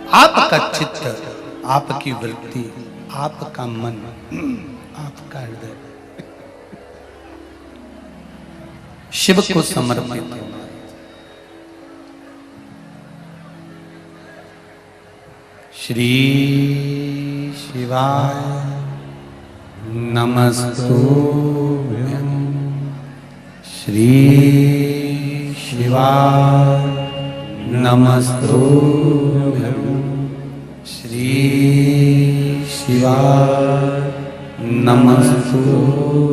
आपका चित्त, आपकी वृत्ति, आपका मन, आपका हृदय शिव को समर्पित हो। श्री शिवाय नमस्तुभ्यं। श्री शिवाय नमस्तुभ्यं। श्री शिवाय नमस्तुभ्यं।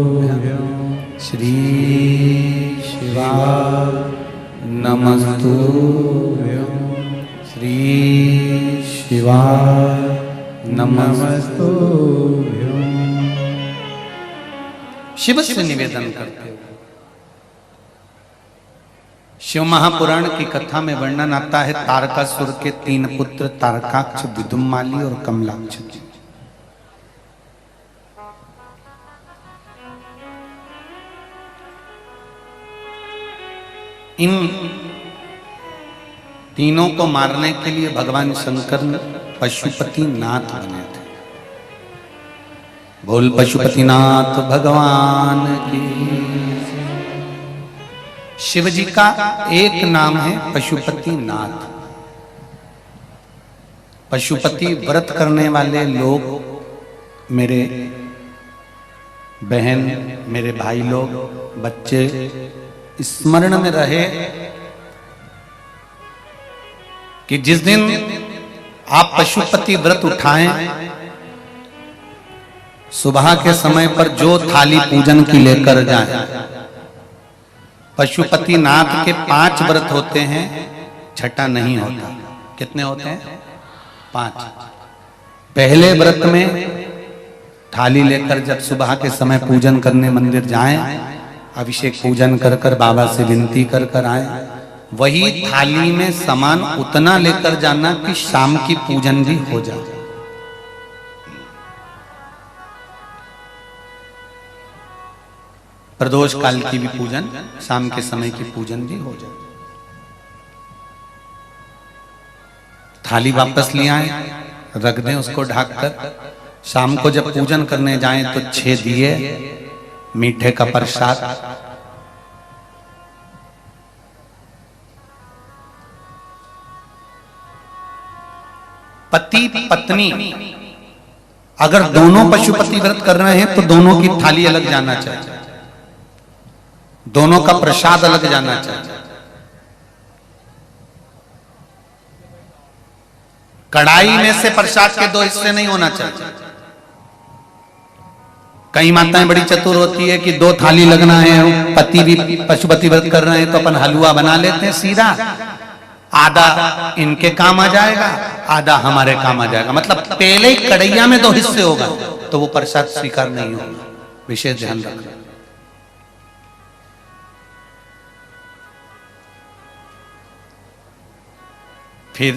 श्री शिवाय नमस्तुभ्यं। श्री शिवाय नमस्तुभ्यं। शिव से निवेदन करते हो। शिव महापुराण की कथा में वर्णन आता है तारकासुर के 3 पुत्र तारकाक्ष, विदुम्माली और कमलाक्ष। इन तीनों को मारने के लिए भगवान शंकर ने पशुपति नाथ बने थे। बोल पशुपतिनाथ भगवान की। शिव जी का एक नाम है पशुपति नाथ। पशुपति व्रत करने वाले लोग, मेरे बहन, मेरे भाई लोग, बच्चे स्मरण में रहे कि जिस दिन आप पशुपति व्रत उठाएं, सुबह के समय पर जो थाली पूजन की लेकर जाएं, पशुपति नाथ के 5 व्रत होते हैं, छठा नहीं होता। कितने होते हैं? 5। पहले व्रत में थाली लेकर जब सुबह के समय पूजन करने मंदिर जाएं, अभिषेक पूजन कर कर बाबा से विनती कर कर आए, वही थाली में सामान उतना लेकर जाना कि शाम की पूजन भी हो जाए। प्रदोष काल की भी पूजन, शाम के समय की पूजन भी हो जाए। थाली वापस ले आए, रख दें उसको ढककर। शाम को जब पूजन करने जाएं तो 6 दिए, मीठे का प्रसाद, पति पत्नी अगर दोनों पशुपति व्रत कर रहे हैं तो दोनों की थाली अलग जाना चाहिए, दोनों का प्रसाद अलग जाना चाहिए। कढ़ाई में से प्रसाद के 2 हिस्से नहीं होना चाहिए। कई माताएं बड़ी चतुर होती है कि 2 थाली लगना है, पति भी पशुपति व्रत कर रहे हैं तो अपन हलवा बना लेते हैं सीधा, आधा इनके काम आ जाएगा, आधा हमारे काम आ जाएगा। मतलब पहले ही कढ़ैया में 2 हिस्से होगा तो वो प्रसाद स्वीकार नहीं होगा। विशेष ध्यान रखना। फिर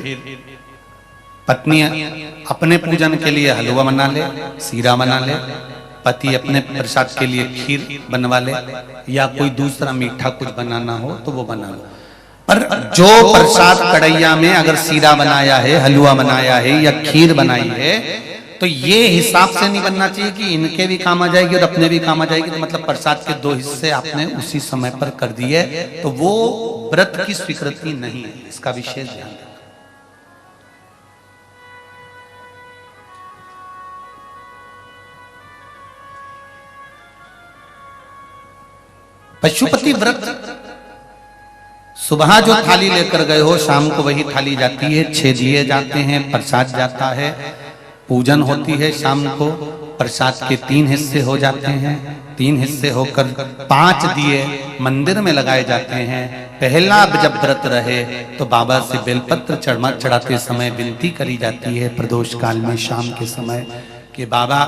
पत्नी अपने पूजन के लिए हलवा बना ले, सीरा बना ले, पति अपने प्रसाद के लिए खीर बनवा ले, या कोई दूसरा मीठा कुछ बनाना हो तो वो बना लो। पर जो प्रसाद कढ़ैया में अगर सीरा बनाया है, हलवा बनाया है या खीर बनाई है, तो ये हिसाब से नहीं बनना चाहिए कि इनके भी काम आ जाएगी और अपने भी काम आ जाएगी। तो मतलब प्रसाद के 2 हिस्से आपने उसी समय पर कर दिए, तो वो व्रत की स्वीकृति नहीं है। इसका विशेष ध्यान रखें। पशुपति व्रत सुबह जो थाली लेकर गए हो, शाम को वही थाली जाती है, 6 दिए जाते हैं, प्रसाद जाता है, पूजन होती है। शाम को प्रसाद के 3 हिस्से हो जाते हैं, 3 हिस्से होकर 5 दिए मंदिर में लगाए जाते हैं। पहला जब व्रत रहे तो बाबा से बेलपत्र चढ़ाते समय विनती करी जाती है प्रदोष काल में शाम के समय कि बाबा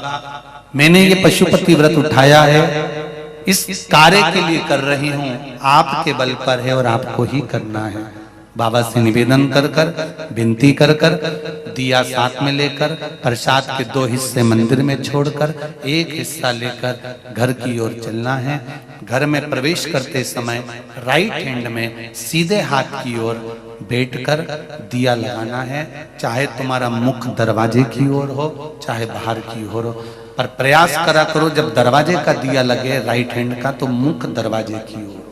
मैंने ये पशुपति व्रत उठाया है, इस कार्य के लिए कर रही हूं, आपके बल पर है और आपको ही करना है। बाबा से निवेदन कर कर, विनती कर कर, दिया साथ में लेकर, प्रसाद के 2 हिस्से मंदिर में छोड़कर 1 हिस्सा लेकर घर की ओर चलना है। घर में प्रवेश करते समय राइट हैंड में सीधे हाथ की ओर बैठकर दिया लगाना है। चाहे तुम्हारा मुख दरवाजे की ओर हो, चाहे बाहर की ओर हो, पर प्रयास करा करो जब दरवाजे का दिया लगे राइट हैंड का, तो मुख दरवाजे की ओर,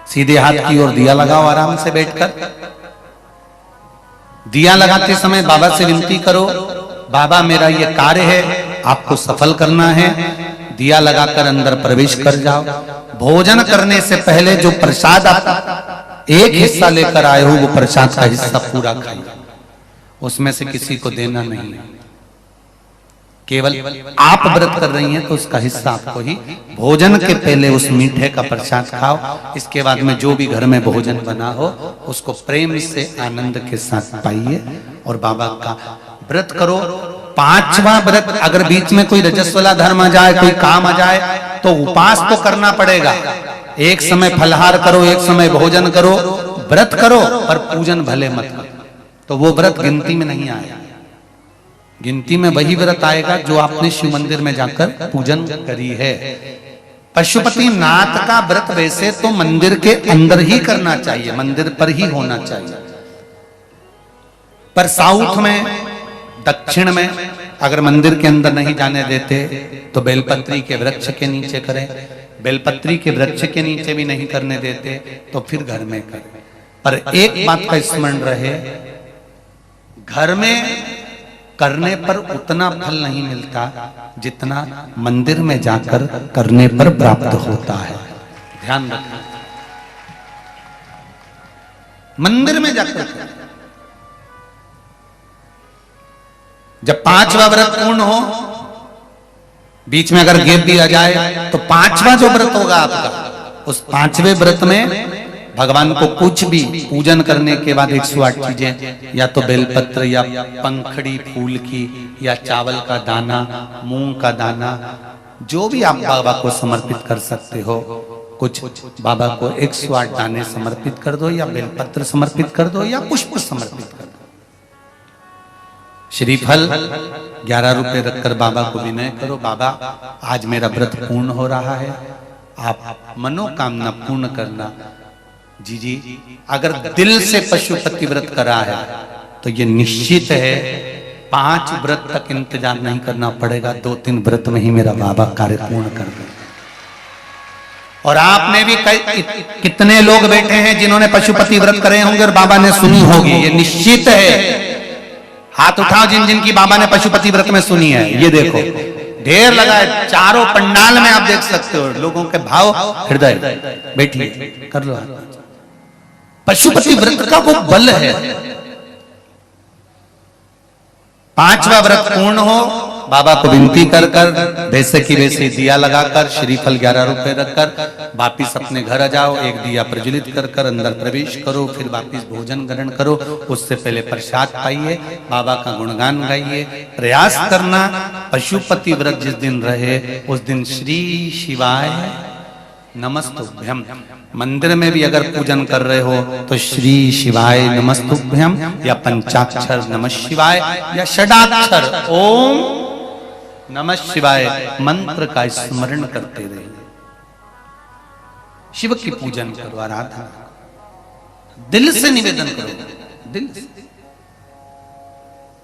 सीधे हाथ की ओर दिया लगाओ। आराम से बैठकर दिया लगाते समय बाबा से विनती करो, बाबा मेरा ये कार्य है, आपको सफल करना है। दिया लगाकर अंदर प्रवेश कर जाओ। भोजन करने से पहले जो प्रसाद आप एक हिस्सा लेकर आए हो, वो प्रसाद का हिस्सा पूरा खाइए, उसमें से किसी को देना नहीं है। केवल आप व्रत कर रही हैं तो उसका हिस्सा आपको ही। भोजन के पहले उस मीठे का प्रसाद खाओ। इसके बाद में जो भी घर में भोजन बना हो उसको प्रेम से आनंद के साथ पाइए और बाबा का व्रत करो। 5वां व्रत, अगर बीच में कोई रजस्वला धर्म आ जाए, कोई काम आ जाए, तो उपास तो करना पड़ेगा। एक समय फलहार करो, एक समय भोजन करो, व्रत करो, पर पूजन भले मत करो। तो वो व्रत गिनती में नहीं आएगा। गिनती में वही व्रत आएगा जो आपने शिव मंदिर में जाकर पूजन करी है। पशुपति नाथ का व्रत वैसे तो मंदिर के अंदर ही करना चाहिए, मंदिर पर ही होना चाहिए, पर साउथ में, दक्षिण में अगर मंदिर के अंदर नहीं जाने देते तो बेलपत्री के वृक्ष के नीचे करें। बेलपत्री के वृक्ष के नीचे भी नहीं करने देते तो फिर घर में करें। पर एक बात का स्मरण रहे, घर में करने पर उतना फल नहीं मिलता जितना मंदिर में जाकर करने पर प्राप्त होता है। ध्यान रखना, मंदिर में जाकर जब 5वां व्रत पूर्ण हो, बीच में अगर गैप भी आ जाए तो 5वां जो व्रत होगा आपका, उस 5वें व्रत में भगवान को कुछ भी पूजन करने के बाद 108 चीजें, या तो बेलपत्र या पंखड़ी फूल की या चावल का दाना, मूंग का दाना, जो भी आप बाबा को समर्पित कर सकते हो, कुछ बाबा को 108 दाने समर्पित कर दो, या बेलपत्र समर्पित कर दो, या पुष्प समर्पित कर दो। श्रीफल 11 रुपए रखकर बाबा को विनय करो, बाबा आज मेरा व्रत पूर्ण हो रहा है, आप मनोकामना पूर्ण करना। जी, अगर दिल से पशुपति व्रत करा है तो ये निश्चित है 5 व्रत तक इंतजार नहीं करना पड़ेगा, 2-3 व्रत में ही मेरा बाबा कार्य पूर्ण कर दे। और आपने भी कितने लोग बैठे हैं जिन्होंने पशुपति व्रत करे होंगे और बाबा ने सुनी होगी, ये निश्चित है। हाथ उठाओ जिन जिन की बाबा ने पशुपति व्रत में सुनी है। ये देखो ढेर लगा है, चारों पंडाल में आप देख सकते हो लोगों के भाव हृदय। बैठिए, कर लो। पशुपति व्रत का वो बल है। 5वां व्रत पूर्ण हो, बाबा को विनती कर कर वैसे की वैसे दिया लगाकर, श्रीफल 11 रुपए रखकर वापिस अपने घर आ जाओ। एक दिया प्रज्वलित कर कर अंदर प्रवेश करो, फिर वापिस भोजन ग्रहण करो। उससे पहले प्रसाद पाइए, बाबा का गुणगान गाइए। प्रयास करना पशुपति व्रत जिस दिन रहे उस दिन श्री शिवाय नमस्तुभ्यम। मंदिर में भी अगर पूजन कर रहे हो तो श्री शिवाय नमस्तुभ्यम, या पंचाक्षर नमः शिवाय, या षडाक्षर ओम नमः शिवाय मंत्र का स्मरण करते रहे। शिव की पूजन करो, आराधना दिल से निवेदन करो, दिल से।